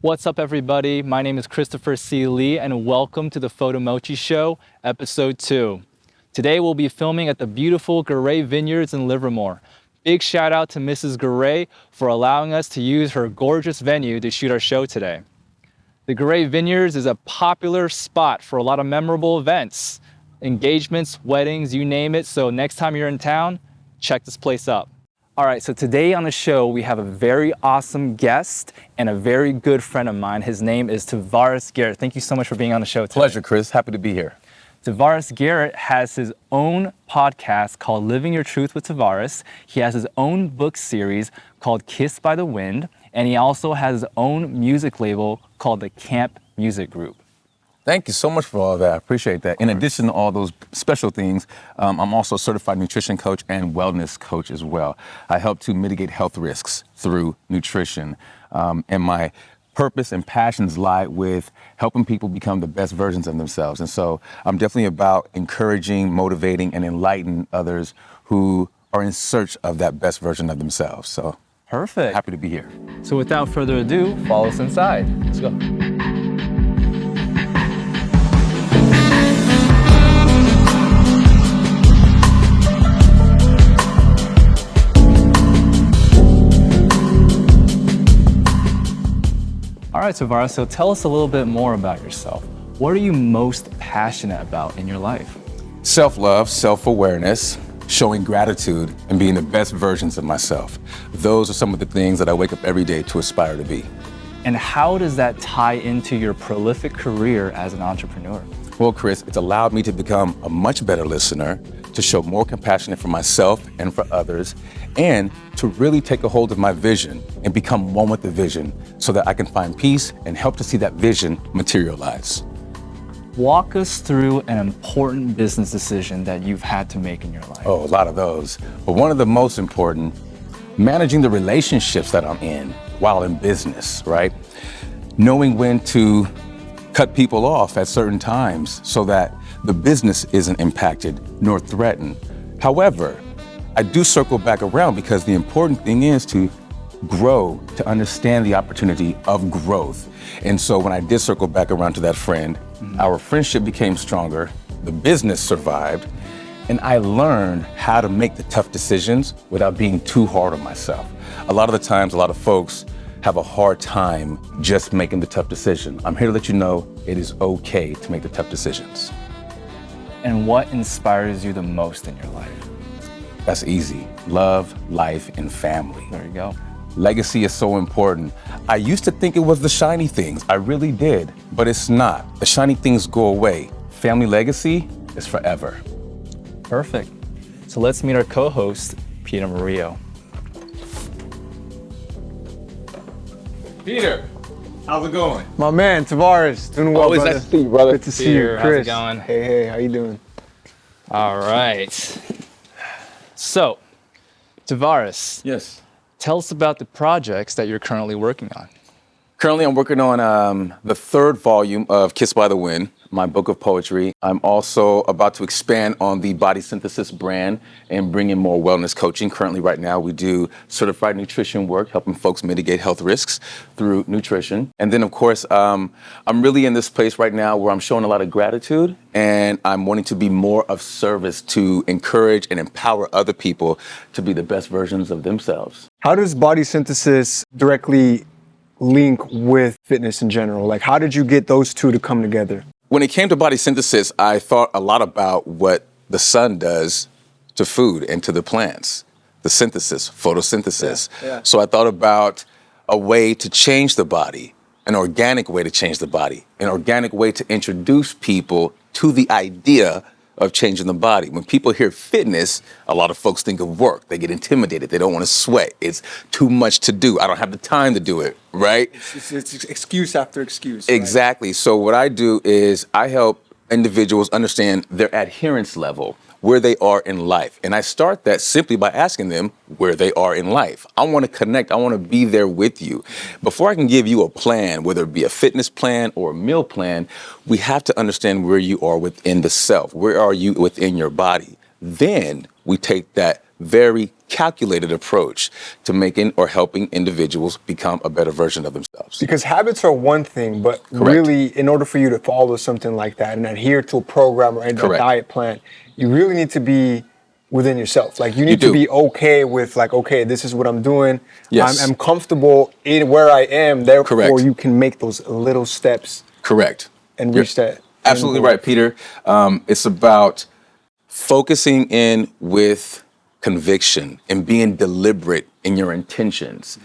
What's up, everybody? My name is Christopher C. Lee, and welcome to the Photomochi Show, Episode 2. Today, we'll be filming at the beautiful Garrett Vineyards in Livermore. Big shout out to Mrs. Garrett for allowing us to use her gorgeous venue to shoot our show today. The Garrett Vineyards is a popular spot for a lot of memorable events, engagements, weddings, you name it. So next time you're in town, check this place out. All right, so today on the show, we have a very awesome guest and a very good friend of mine. His name is Tavares Garrett. Thank you so much for being on the show today. Pleasure, Chris. Happy to be here. Tavares Garrett has his own podcast called Living Your Truth with Tavares. He has his own book series called Kissed by the Wind, and he also has his own music label called the Camp Music Group. Thank you so much for all of that. I appreciate that. In addition to all those special things, I'm also a certified nutrition coach and wellness coach as well. I help to mitigate health risks through nutrition. And my purpose and passions lie with helping people become the best versions of themselves. And so I'm definitely about encouraging, motivating, and enlightening others who are in search of that best version of themselves. So Perfect. happy to be here. So without further ado, follow us inside. Let's go. All right, Tavares, so tell us a little bit more about yourself. What are you most passionate about in your life? Self-love, self-awareness, showing gratitude, and being the best versions of myself. Those are some of the things that I wake up every day to aspire to be. And how does that tie into your prolific career as an entrepreneur? Well, Chris, it's allowed me to become a much better listener, to show more compassion for myself and for others, and to really take a hold of my vision and become one with the vision so that I can find peace and help to see that vision materialize. Walk us through an important business decision that you've had to make in your life. Oh, a lot of those. But one of the most important, managing the relationships that I'm in while in business, right? Knowing when to cut people off at certain times so that the business isn't impacted nor threatened. However, I do circle back around because the important thing is to grow, to understand the opportunity of growth. And so when I did circle back around to that friend, our friendship became stronger, the business survived, and I learned how to make the tough decisions without being too hard on myself. A lot of the times, a lot of folks have a hard time just making the tough decision. I'm here to let you know it is okay to make the tough decisions. And what inspires you the most in your life? That's easy. Love, life, and family. There you go. Legacy is so important. I used to think it was the shiny things. I really did, but it's not. The shiny things go away. Family legacy is forever. Perfect. So let's meet our co-host, Peter Murillo. Peter, how's it going? My man, Tavares, doing well, Always brother. nice to see you, brother. Good to see Peter, you, how's it Chris. going? Hey, how you doing? All right. So, Tavares, Yes. tell us about the projects that you're currently working on. Currently, I'm working on the third volume of Kissed by the Wind, my book of poetry. I'm also about to expand on the Body Synthesis brand and bring in more wellness coaching. Currently, right now, we do certified nutrition work, helping folks mitigate health risks through nutrition. And then, of course, I'm really in this place right now where I'm showing a lot of gratitude, and I'm wanting to be more of service to encourage and empower other people to be the best versions of themselves. How does body synthesis directly link with fitness in general? Like, how did you get those two to come together? When it came to body synthesis, I thought a lot about what the sun does to food and to the plants, the synthesis, photosynthesis. Yeah. So I thought about a way to change the body, an organic way to change the body, an organic way to introduce people to the idea of changing the body. When people hear fitness, a lot of folks think of work. They get intimidated. They don't want to sweat. It's too much to do. I don't have the time to do it, right? It's excuse after excuse. Right? Exactly. So what I do is I help individuals understand their adherence level, where they are in life. And I start that simply by asking them where they are in life. I want to connect. I want to be there with you. Before I can give you a plan, whether it be a fitness plan or a meal plan, we have to understand where you are within the self. Where are you within your body? Then we take that very calculated approach to making or helping individuals become a better version of themselves. Because habits are one thing, but Correct. really, in order for you to follow something like that and adhere to a program or a Correct. diet plan, you really need to be within yourself. Like you need do. to be okay with like, okay, this is what I'm doing. Yes. I'm comfortable in where I am. Therefore, Correct. you can make those little steps Correct. and You're reach that end absolutely goal. right, Peter. It's about focusing in with conviction and being deliberate in your intentions.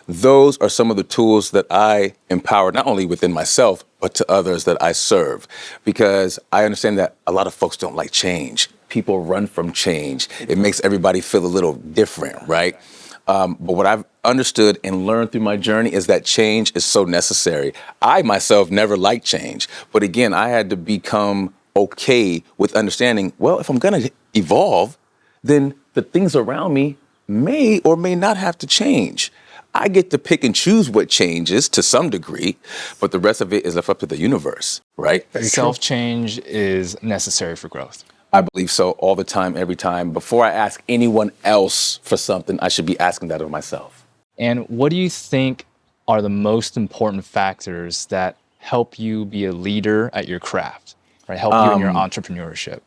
Those are some of the tools that I empower, not only within myself, but to others that I serve. Because I understand that a lot of folks don't like change. People run from change. It makes everybody feel a little different, right? But what I've understood and learned through my journey is that change is so necessary. I myself never liked change. But again, I had to become okay with understanding, well, if I'm going to evolve, then the things around me may or may not have to change. I get to pick and choose what changes to some degree, but the rest of it is left up to the universe, right? Self-change is necessary for growth. I believe so all the time, every time. Before I ask anyone else for something, I should be asking that of myself. And what do you think are the most important factors that help you be a leader at your craft, right? Help you in your entrepreneurship?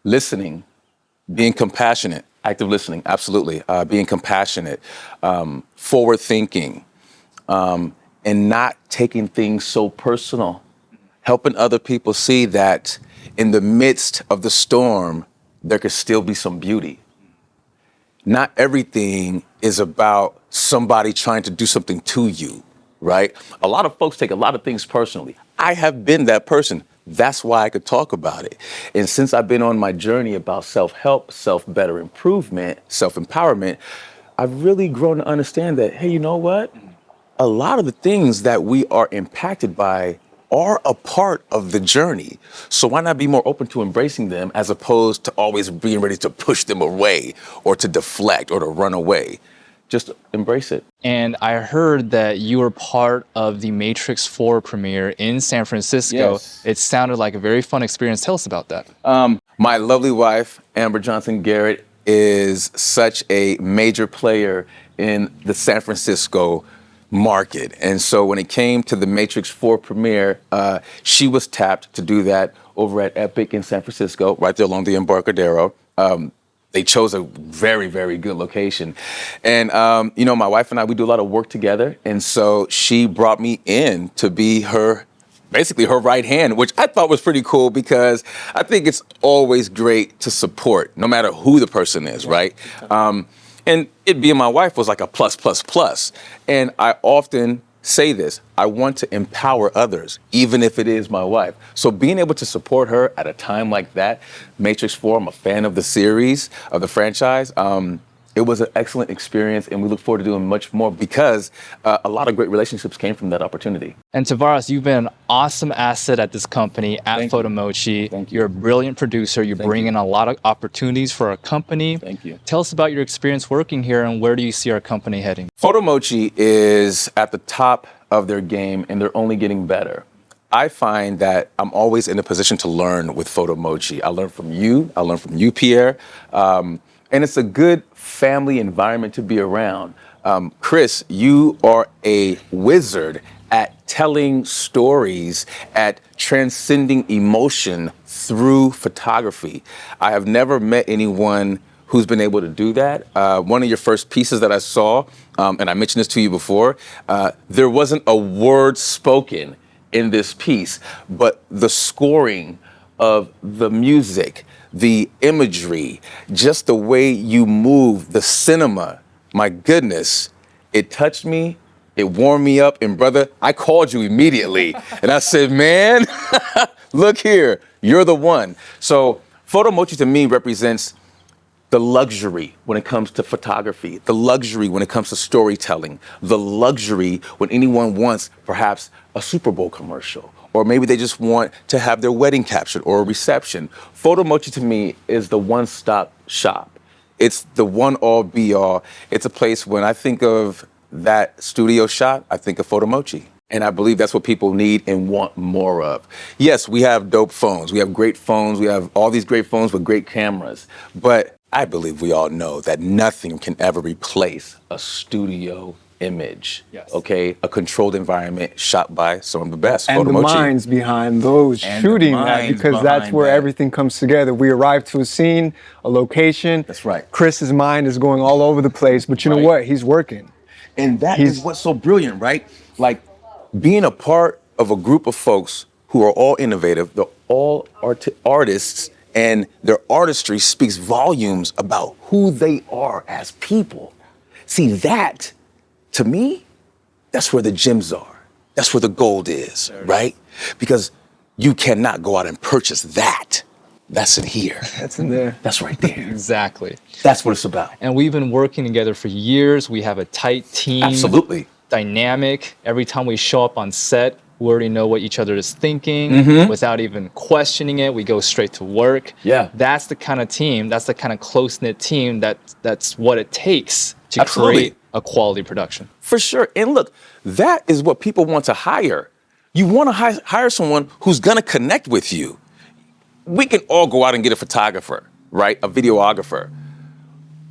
Listening, being compassionate, active listening, absolutely. Being compassionate, forward thinking, and not taking things so personal. Helping other people see that in the midst of the storm, there could still be some beauty. Not everything is about somebody trying to do something to you, right? A lot of folks take a lot of things personally. I have been that person. That's why I could talk about it. And since I've been on my journey about self-help, self-better improvement, self-empowerment, I've really grown to understand that, hey, you know what? A lot of the things that we are impacted by are a part of the journey. So why not be more open to embracing them as opposed to always being ready to push them away or to deflect or to run away? Just embrace it. And I heard that you were part of the Matrix 4 premiere in San Francisco. Yes. It sounded like a very fun experience. Tell us about that. My lovely wife, Amber Johnson Garrett, is such a major player in the San Francisco market. And so when it came to the Matrix 4 premiere, she was tapped to do that over at Epic in San Francisco, right there along the Embarcadero. They chose a very, very good location. And, my wife and I, we do a lot of work together. And so she brought me in to be basically her right hand, which I thought was pretty cool because I think it's always great to support, no matter who the person is, right? And it being my wife was like a plus, plus, plus. And I often say this, I want to empower others, even if it is my wife. So being able to support her at a time like that, Matrix 4, I'm a fan of the series, of the franchise. It was an excellent experience, and we look forward to doing much more because a lot of great relationships came from that opportunity. And Tavares, you've been an awesome asset at this company, at Thank you. Photomochi. Thank you. You're a brilliant producer. You bring in a lot of opportunities for our company. Thank you. Tell us about your experience working here and where do you see our company heading? Photomochi is at the top of their game, and they're only getting better. I find that I'm always in a position to learn with Photomochi. I learn from you. I learn from you, Pierre. And it's a good family environment to be around. Chris, you are a wizard at telling stories, at transcending emotion through photography. I have never met anyone who's been able to do that. One of your first pieces that I saw, and I mentioned this to you before, there wasn't a word spoken in this piece, but the scoring of the music, the imagery, just the way you move, the cinema, my goodness, it touched me, it warmed me up, and brother, I called you immediately. And I said, man, look here, you're the one. So Photomochi to me represents the luxury when it comes to photography, the luxury when it comes to storytelling, the luxury when anyone wants perhaps a Super Bowl commercial, or maybe they just want to have their wedding captured or a reception. Photomochi to me is the one-stop shop. It's the one-all be-all. It's a place when I think of that studio shot, I think of Photomochi. And I believe that's what people need and want more of. Yes, we have dope phones. We have great phones. We have all these great phones with great cameras. But I believe we all know that nothing can ever replace a studio image. Yes. Okay, a controlled environment shot by some of the best. And the Photomochi. minds behind those And the shooting that, minds because that's behind where that. everything comes together. We arrive to a scene, a location. That's right. Chris's mind is going all over the place, but you know Right. what? He's working. And that He's- is what's so brilliant, right? Like being a part of a group of folks who are all innovative, they're all artists, and their artistry speaks volumes about who they are as people. See, that, to me, that's where the gems are. That's where the gold is, right? Because you cannot go out and purchase that. That's in here. That's in there. That's right there. Exactly. That's what it's about. And we've been working together for years. We have a tight team. Absolutely. Dynamic. Every time we show up on set, we already know what each other is thinking without even questioning it. We go straight to work. Yeah. That's the kind of team, that's the kind of close-knit team that's what it takes to Absolutely. create a quality production. For sure. And look, that is what people want to hire. You want to hire someone who's going to connect with you. We can all go out and get a photographer, right? A videographer.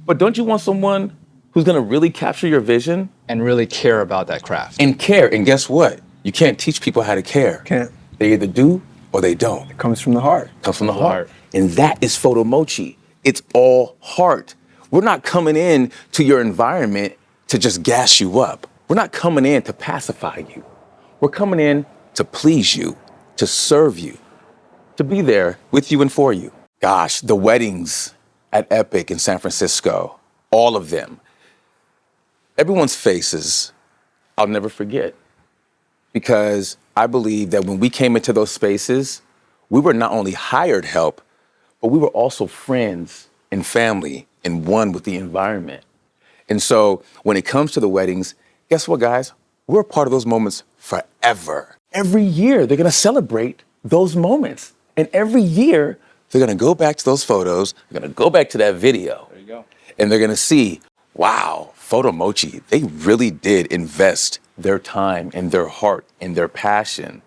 But don't you want someone who's going to really capture your vision And really care about that craft. and care? And guess what? You can't teach people how to care. Can't. They either do or they don't. It comes from the heart. Comes from the heart. And that is Photomochi. It's all heart. We're not coming in to your environment to just gas you up. We're not coming in to pacify you. We're coming in to please you, to serve you, to be there with you and for you. Gosh, the weddings at Epic in San Francisco, all of them. Everyone's faces, I'll never forget. Because I believe that when we came into those spaces, we were not only hired help, but we were also friends and family and one with the environment. And so when it comes to the weddings, guess what, guys? We're a part of those moments forever. Every year, they're gonna celebrate those moments. And every year, they're gonna go back to those photos, they're gonna go back to that video. There you go. And they're gonna see, wow, Photomochi, they really did invest their time and their heart and their passion.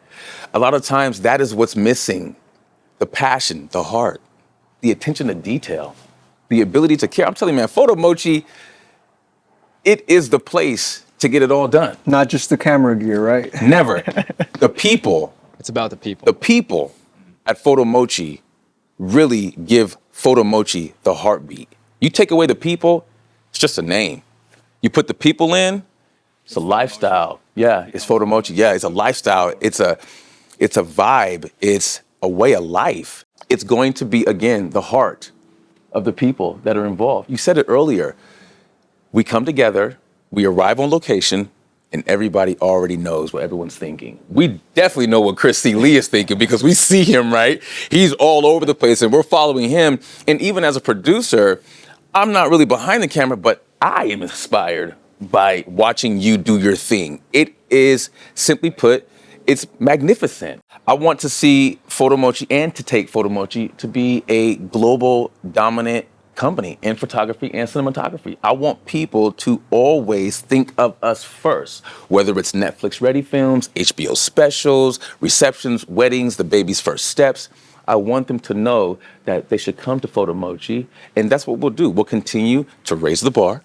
A lot of times that is what's missing. The passion, the heart, the attention to detail, the ability to care. I'm telling you, man, Photomochi, it is the place to get it all done. Not just the camera gear, right? Never. The people It's about the people. at Photomochi really give Photomochi the heartbeat. You take away the people, it's just a name. You put the people in, it's a lifestyle. Yeah, it's Photomochi. Yeah, it's a lifestyle. It's a vibe. It's a way of life. It's going to be, again, the heart of the people that are involved. You said it earlier. We come together, we arrive on location, and everybody already knows what everyone's thinking. We definitely know what Chris C. Lee is thinking because we see him, right? He's all over the place and we're following him. And even as a producer, I'm not really behind the camera, but I am inspired by watching you do your thing. It is, simply put, it's magnificent. I want to see Photomochi and to take Photomochi to be a global dominant company in photography and cinematography. I want people to always think of us first, whether it's Netflix ready films, HBO specials, receptions, weddings, the baby's first steps. I want them to know that they should come to Photomochi, and that's what we'll do. We'll continue to raise the bar.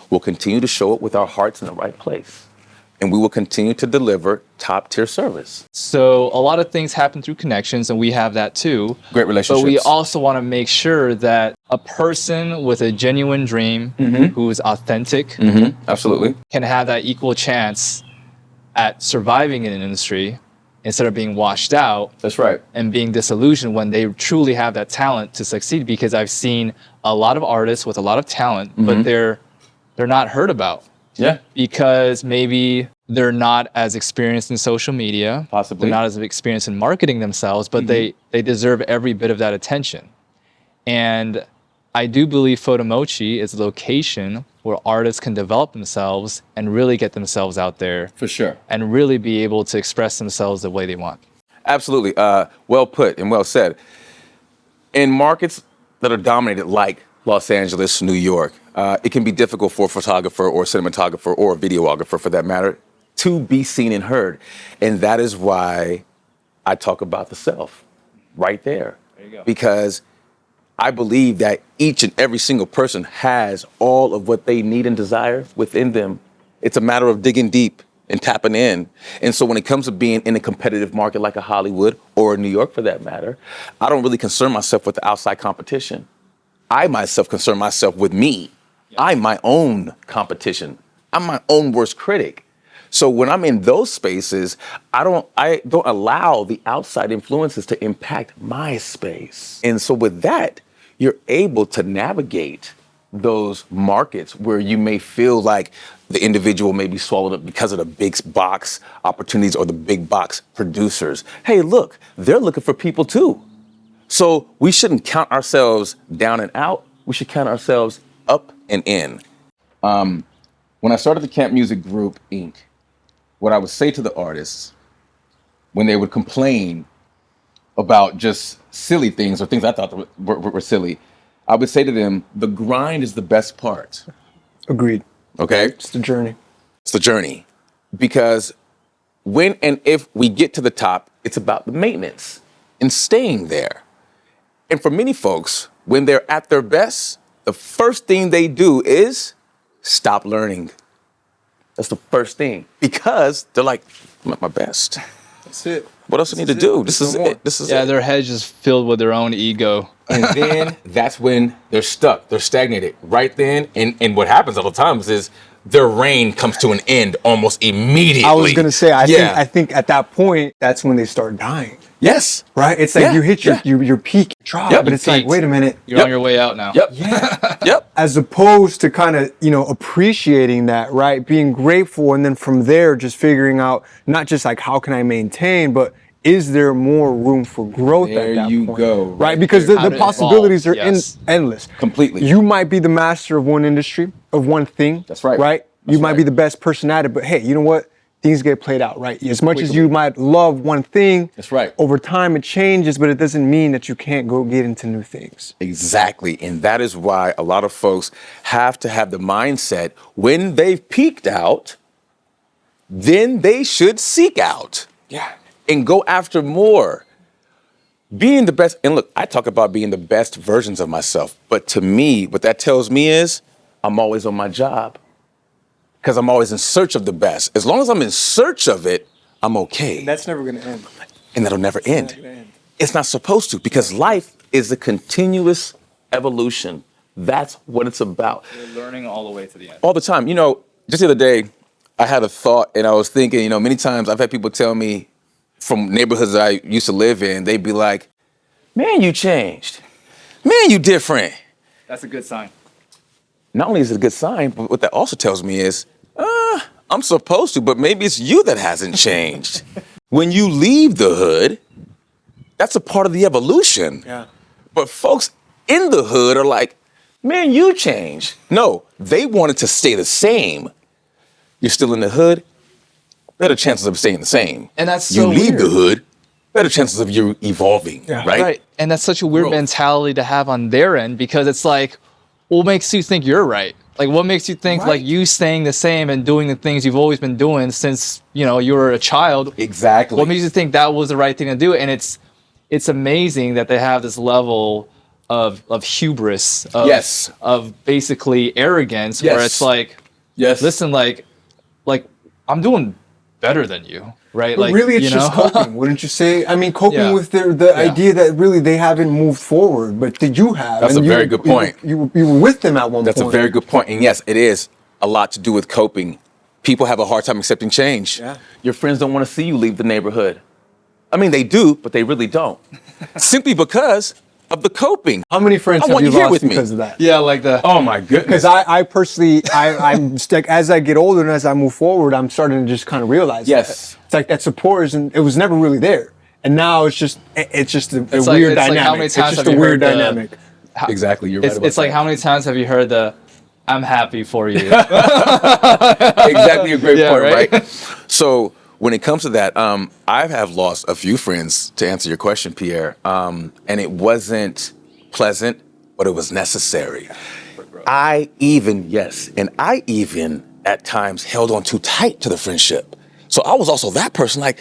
We'll continue to show it with our hearts in the right place. And we will continue to deliver top tier service. So a lot of things happen through connections, and we have that too. Great relationships. But we also want to make sure that a person with a genuine dream, who is authentic, Absolutely. can have that equal chance at surviving in an industry instead of being washed out That's right. and being disillusioned when they truly have that talent to succeed. Because I've seen a lot of artists with a lot of talent, but they're not heard about. Yeah. Because maybe they're not as experienced in social media. Possibly. They're not as experienced in marketing themselves, but they deserve every bit of that attention. And I do believe Photomochi is a location where artists can develop themselves and really get themselves out there For sure. and really be able to express themselves the way they want. Absolutely. Well put and well said. In markets that are dominated like Los Angeles, New York, it can be difficult for a photographer or a cinematographer or a videographer, for that matter, to be seen and heard. And that is why I talk about the self right there. There you go. Because I believe that each and every single person has all of what they need and desire within them. It's a matter of digging deep and tapping in. And so when it comes to being in a competitive market like a Hollywood or New York for that matter, I don't really concern myself with the outside competition. I myself concern myself with me. I'm my own competition. I'm my own worst critic. So when I'm in those spaces, I don't allow the outside influences to impact my space. And so with that, you're able to navigate those markets where you may feel like the individual may be swallowed up because of the big box opportunities or the big box producers. Hey, look, they're looking for people too. So we shouldn't count ourselves down and out. We should count ourselves up and in. When I started the Camp Music Group, Inc., what I would say to the artists when they would complain about just silly things or things I thought were silly, I would say to them, the grind is the best part. Agreed. Okay? It's the journey. It's the journey. Because when and if we get to the top, it's about the maintenance and staying there. And for many folks, when they're at their best, the first thing they do is stop learning. That's the first thing. Because they're like, I'm at my best. That's it. What else do I need to do? This is it. This is it. Yeah, their head's just filled with their own ego. And then that's when they're stuck. They're stagnated right then. And what happens all the times is their reign comes to an end almost immediately. I was gonna say, I think at that point, that's when they start dying. Yes. Right? It's like you hit your peak drop, Yep. but it's like, wait a minute. You're on your way out now. Yep. Yep. As opposed to kind of, appreciating that, right? Being grateful, and then from there, just figuring out not just like, how can I maintain, but is there more room for growth There at that you point? go. Right? Because How the to possibilities evolve, are yes. endless. Completely. You might be the master of one industry, of one thing. That's right. Right? That's You might be right. the best person at it, but hey, you know what? Things get played out, right? As much as you might love one thing, That's right. over time it changes, but it doesn't mean that you can't go get into new things. Exactly. And that is why a lot of folks have to have the mindset when they've peaked out, then they should seek out. Yeah. And go after more. Being the best, and look, I talk about being the best versions of myself, but to me, what that tells me is I'm always on my job because I'm always in search of the best. As long as I'm in search of it, I'm okay. That's never gonna end. And that'll never end. not gonna end. It's not supposed to, because life is a continuous evolution. That's what it's about. You're learning all the way to the end. All the time. Just the other day, I had a thought and I was thinking, many times I've had people tell me from neighborhoods that I used to live in, they'd be like, man, you changed. Man, you different. That's a good sign. Not only is it a good sign, but what that also tells me is, I'm supposed to, but maybe it's you that hasn't changed. When you leave the hood, that's a part of the evolution. Yeah. But folks in the hood are like, man, you changed. No, they wanted to stay the same. You're still in the hood, better chances of staying the same. And that's you so leave weird. the hood, better chances of you evolving, Yeah. right? And that's such a weird Growth. mentality to have on their end, because it's like, what makes you think you're right? Like, what makes you think Right. like you staying the same and doing the things you've always been doing since, you were a child? Exactly. What makes you think that was the right thing to do? And it's amazing that they have this level of hubris, Yes. of basically arrogance, where Yes. it's like, Yes. listen, like I'm doing better than you, right? But Like, really, it's just coping, wouldn't you say? I mean, coping Yeah. with the idea that really they haven't moved forward, but did you have? That's And a very good point. You were with them at one That's point. a very good point. And yes, it is a lot to do with coping. People have a hard time accepting change. Yeah. Your friends don't want to see you leave the neighborhood. I mean, they do, but they really don't. Simply because of the coping. How many friends I have want you you here lost with me. because of that? yeah, like the Oh my goodness. Because I personally, I'm like, as I get older and as I move forward, I'm starting to just kind of realize Yes. that. It's like that support isn't, it was never really there. And now it's just a like- weird it's dynamic. like how many It's times just have a you weird heard the- dynamic. Exactly. You're right about it's like, that. how many times have you heard the "I'm happy for you"? Exactly a great Yeah, point, right? right? So when it comes to that, I have lost a few friends, to answer your question, Pierre, and it wasn't pleasant, but it was necessary. I even at times held on too tight to the friendship. So I was also that person like,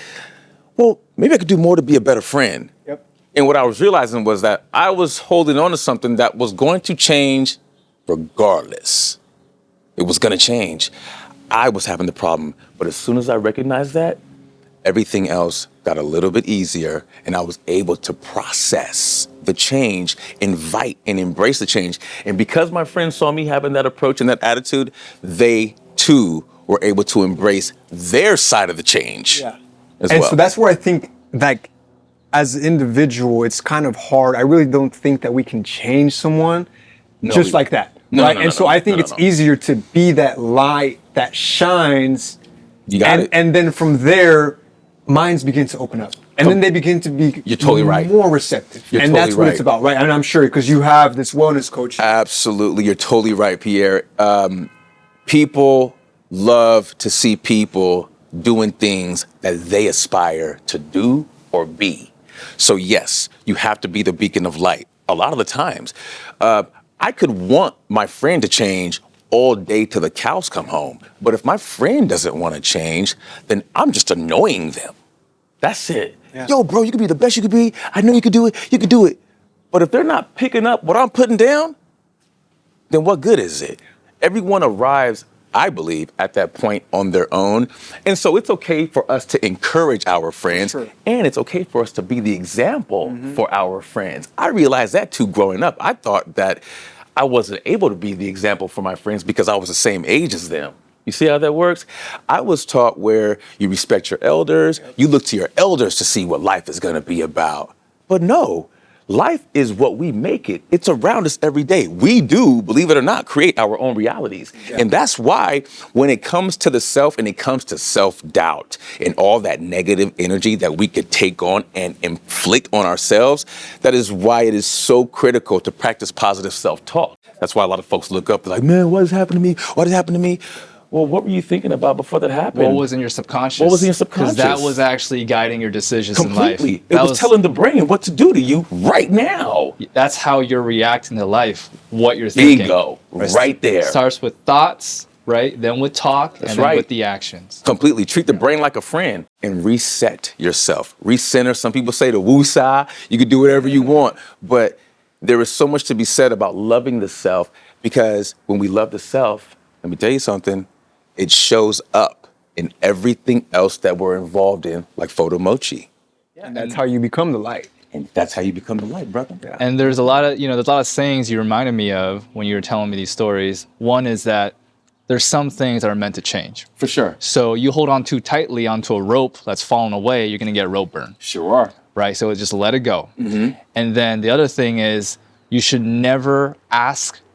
well, maybe I could do more to be a better friend. Yep. And what I was realizing was that I was holding on to something that was going to change regardless. It was going to change. I was having the problem. But as soon as I recognized that, everything else got a little bit easier, and I was able to process the change, invite and embrace the change. And because my friends saw me having that approach and that attitude, they too were able to embrace their side of the change as And well. so that's where I think, like, as an individual, it's kind of hard. I really don't think that we can change someone just like that, right? And so I think it's easier to be that light that shines. You got it. And then from there, minds begin to open up. And then they begin to be You're totally right. more receptive. You're and totally that's what right. it's about, right? And I'm sure because you have this wellness coach. Absolutely. You're totally right, Pierre. People love to see people doing things that they aspire to do or be. So yes, you have to be the beacon of light. A lot of the times, I could want my friend to change all day till the cows come home. But if my friend doesn't want to change, then I'm just annoying them. That's it. Yeah. Yo, bro, you could be the best you could be. I know you could do it. You could do it. But if they're not picking up what I'm putting down, then what good is it? Everyone arrives, I believe, at that point on their own. And so it's okay for us to encourage our friends, and it's okay for us to be the example for our friends. I realized that too growing up. I thought that I wasn't able to be the example for my friends because I was the same age as them. You see how that works? I was taught where you respect your elders, you look to your elders to see what life is going to be about. But no, life is what we make it. It's around us every day. We do, believe it or not, create our own realities. Yeah. And that's why when it comes to the self and it comes to self-doubt and all that negative energy that we could take on and inflict on ourselves, that is why it is so critical to practice positive self-talk. That's why a lot of folks look up, they're like, man, what has happened to me? What has happened to me? Well, what were you thinking about before that happened? What was in your subconscious? What was in your subconscious? Because that was actually guiding your decisions completely. in life. It was telling the brain what to do to you right now. That's how you're reacting to life, what you're thinking. Bingo, right there. It starts with thoughts, right? Then with talk, and then with the actions. Completely. Treat the brain like a friend and reset yourself. Recenter. Some people say the woo-sa. You can do whatever you want. But there is so much to be said about loving the self, because when we love the self, let me tell you something, it shows up in everything else that we're involved in, like Photomochi. Yeah, and that's how you become the light. And that's how you become the light, brother. Yeah. And there's a lot of sayings you reminded me of when you were telling me these stories. One is that there's some things that are meant to change. For sure. So you hold on too tightly onto a rope that's fallen away, you're gonna get rope burn. Sure are. Right, so just let it go. And then the other thing is you should never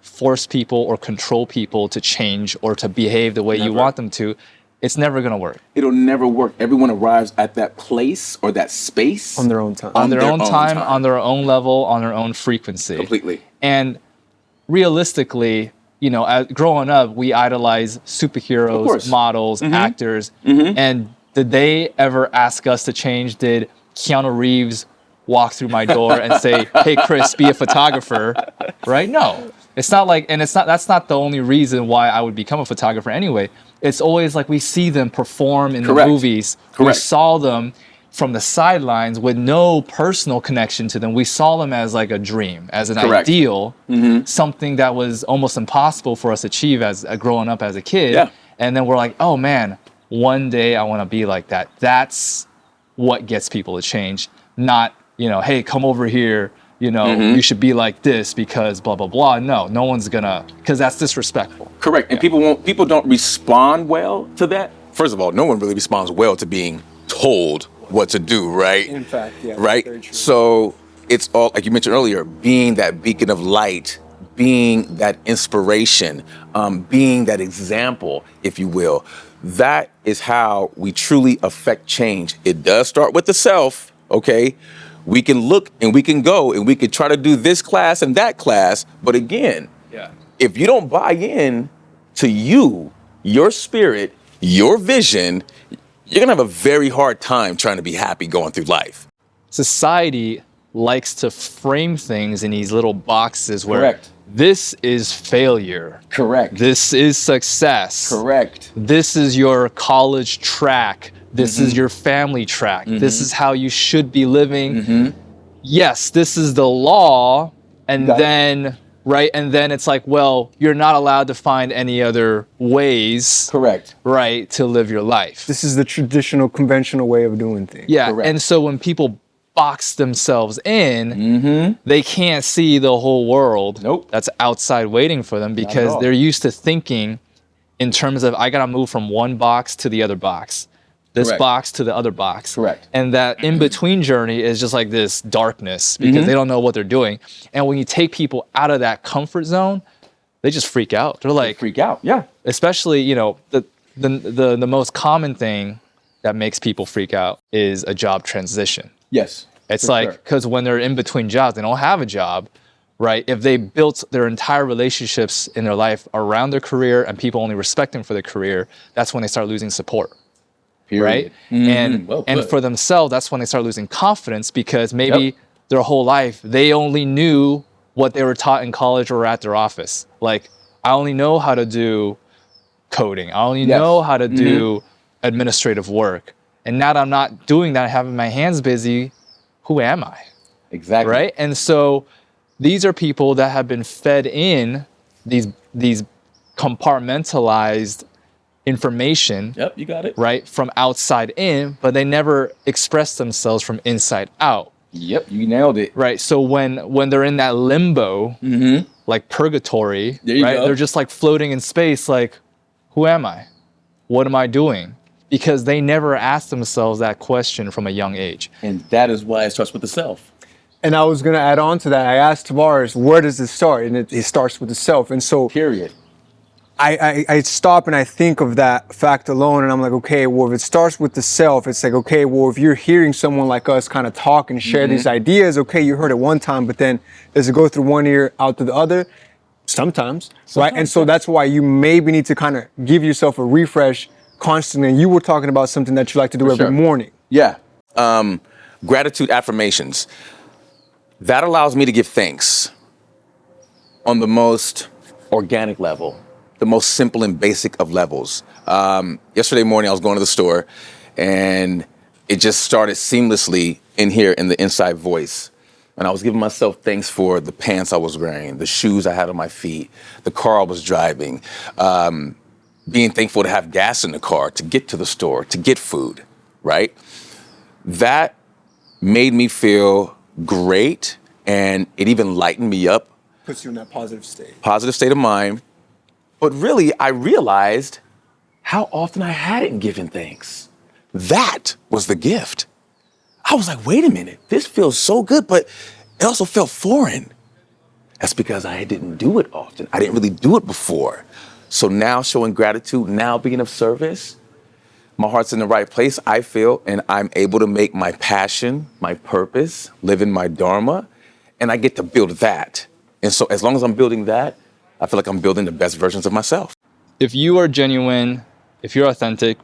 force people or control people to change or to behave the way you want them to. It's never going to work. It'll never work. Everyone arrives at that place or that space on their own time. On their own time, on their own level, on their own frequency. Completely. And realistically, growing up, we idolize superheroes, models, actors. And did they ever ask us to change? Did Keanu Reeves walk through my door and say, hey, Chris, be a photographer? Right? No. It's not like, and that's not the only reason why I would become a photographer anyway. It's always like we see them perform in the movies. We saw them from the sidelines with no personal connection to them. We saw them as like a dream, as an ideal, something that was almost impossible for us to achieve as growing up as a kid. Yeah. And then we're like, oh man, one day I want to be like that. That's what gets people to change. Not, hey, come over here. You should be like this because blah, blah, blah. No one's gonna, because that's disrespectful. Correct. And people don't respond well to that. First of all, no one really responds well to being told what to do, right? In fact, yeah. Right? Very true. So it's all, like you mentioned earlier, being that beacon of light, being that inspiration, being that example, if you will. That is how we truly affect change. It does start with the self, okay? We can look and we can go and we can try to do this class and that class. But again, if you don't buy in to you, your spirit, your vision, you're going to have a very hard time trying to be happy going through life. Society likes to frame things in these little boxes where this is failure. Correct. This is success. Correct. This is your college track. This is your family track. This is how you should be living. yes, this is the law, and Got it. then right, and then it's like, well, you're not allowed to find any other ways, Correct. right, to live your life. This is the traditional, conventional way of doing things. Yeah, Correct. and so when people box themselves in, they can't see the whole world Nope. that's outside waiting for them because all. they're used to thinking in terms of I gotta move from one box to the other box, this Correct. box to the other box. Correct. And that in between journey is just like this darkness because they don't know what they're doing. And when you take people out of that comfort zone, they just freak out. They're like, Freak out. Yeah. especially, you know, the most common thing that makes people freak out is a job transition. Yes. It's for like, sure. because when they're in between jobs, they don't have a job, right? If they built their entire relationships in their life around their career and people only respect them for their career, that's when they start losing support, Period. right? Mhm. Well And put. for themselves, that's when they start losing confidence because maybe Yep. their whole life, they only knew what they were taught in college or at their office. Like, I only know how to do coding. I only Yes. know how to do administrative work. And now that I'm not doing that, having my hands busy, who am I? Exactly. Right? And so these are people that have been fed in these compartmentalized information, Yep. You got it. right, from outside in, but they never express themselves from inside out. Yep. You nailed it. Right. So when they're in that limbo, like purgatory, There you right? go. They're just like floating in space, like, who am I? What am I doing? Because they never asked themselves that question from a young age. And that is why it starts with the self. And I was going to add on to that. I asked Tavares, where does it start? And it starts with the self. And so Period. I stop and I think of that fact alone, and I'm like, okay, well, if it starts with the self, it's like, okay, well, if you're hearing someone like us kind of talk and share these ideas, okay, you heard it one time, but then does it go through one ear, out to the other? Sometimes, right? And so that's why you maybe need to kind of give yourself a refresh constantly. And you were talking about something that you like to do every sure. morning. Yeah. Gratitude affirmations. That allows me to give thanks on the most organic level, the most simple and basic of levels. Yesterday morning, I was going to the store and it just started seamlessly in here in the inside voice. And I was giving myself thanks for the pants I was wearing, the shoes I had on my feet, the car I was driving, being thankful to have gas in the car, to get to the store, to get food, right? That made me feel great, and it even lightened me up, Puts you in that positive state. positive state of mind. But really, I realized how often I hadn't given thanks. That was the gift. I was like, wait a minute, this feels so good, but it also felt foreign. That's because I didn't do it often. I didn't really do it before. So now showing gratitude, now being of service, my heart's in the right place, I feel, and I'm able to make my passion, my purpose, live in my dharma, and I get to build that. And so as long as I'm building that, I feel like I'm building the best versions of myself. If you are genuine, if you're authentic,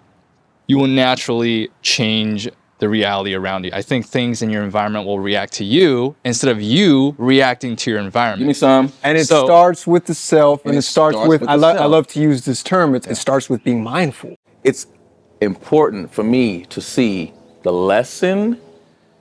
you will naturally change the reality around you. I think things in your environment will react to you instead of you reacting to your environment. Give me some. And it So- starts with the self, and it starts with, the I self. love to use this term, it starts with being mindful. It's important for me to see the lesson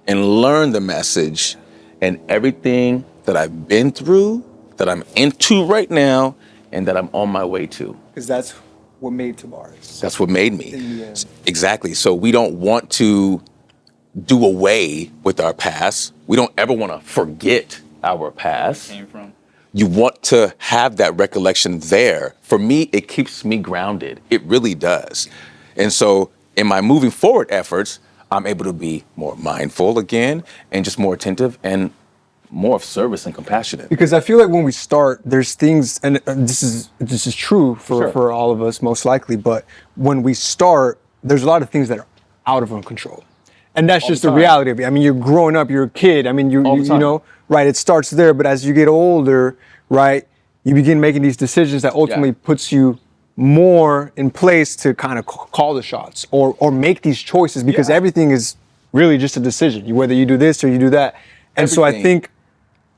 and learn the message and everything that I've been through, that I'm into right now, and that I'm on my way to. Because that's what made Tavares. That's what made me. In the end. Exactly. So we don't want to do away with our past. We don't ever want to forget our past. You want to have that recollection there. For me, it keeps me grounded. It really does. And so in my moving forward efforts, I'm able to be more mindful again and just more attentive and more of service and compassionate. Because I feel like when we start, there's things, and this is true Sure. for all of us most likely, but when we start, there's a lot of things that are out of our control. And that's just the time. reality of it. I mean, you're growing up, you're a kid. I mean, All the you time. know, right, it starts there, but as you get older, right, you begin making these decisions that ultimately puts you more in place to kind of call the shots or make these choices, because Yeah. everything is really just a decision, whether you do this or you do that. And so I Everything. think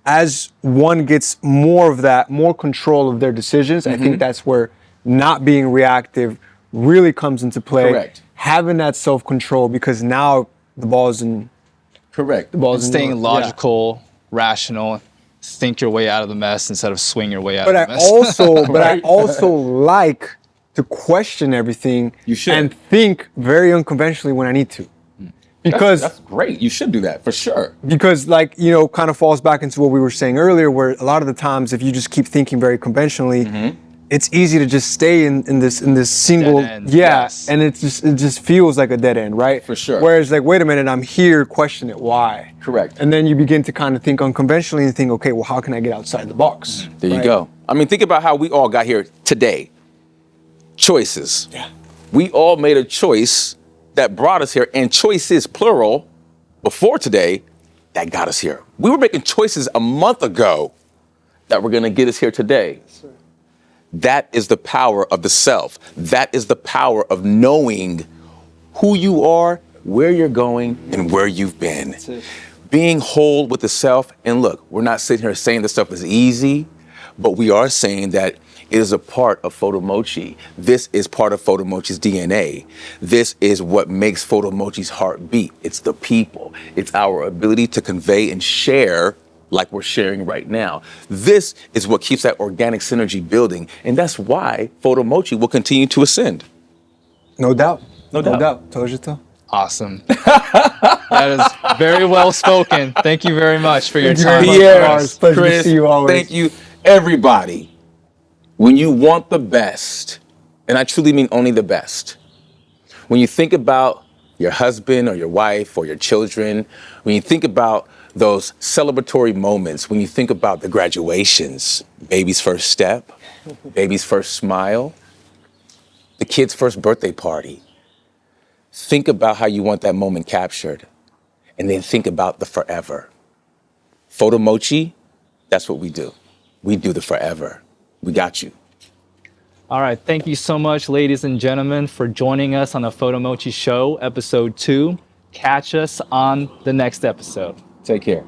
as one gets more of that, more control of their decisions, I think that's where not being reactive really comes into play. Correct. Having that self-control, because now the ball's in Correct. And staying logical, rational, think your way out of the mess instead of swing your way out But of I the mess. also like to question everything You should. and think very unconventionally when I need to. Because That's great. You should do that for sure. because like, you know, kind of falls back into what we were saying earlier, where a lot of the times if you just keep thinking very conventionally, it's easy to just stay in this single Dead end, yes. and it just feels like a dead end, right? For sure. Whereas like, wait a minute, I'm here, question it, why? Correct. And then you begin to kind of think unconventionally and think, okay, well, how can I get outside the box? There you Right? go. I mean, think about how we all got here today. Choices. Yeah. We all made a choice that brought us here, and choices, plural, before today, that got us here. We were making choices a month ago that were gonna get us here today. That is the power of the self. That is the power of knowing who you are, where you're going, and where you've been. Being whole with the self. And look, we're not sitting here saying this stuff is easy, but we are saying that it is a part of Photomochi. This is part of Photomochi's DNA. This is what makes Photomochi's heart beat. It's the people. It's our ability to convey and share like we're sharing right now. This is what keeps that organic synergy building. And that's why Photomochi will continue to ascend. No doubt. No doubt. Told you so. Awesome. That is very well spoken. Thank you very much for your time. Thank you very much. Pierre, Pleasure to Chris, see you always. thank you, everybody. When you want the best, and I truly mean only the best, when you think about your husband or your wife or your children, when you think about those celebratory moments, when you think about the graduations, baby's first step, baby's first smile, the kid's first birthday party, think about how you want that moment captured, and then think about the forever. Photomochi, that's what we do. We do the forever. We got you. All right. Thank you so much, ladies and gentlemen, for joining us on the Photomochi Show, episode 2. Catch us on the next episode. Take care.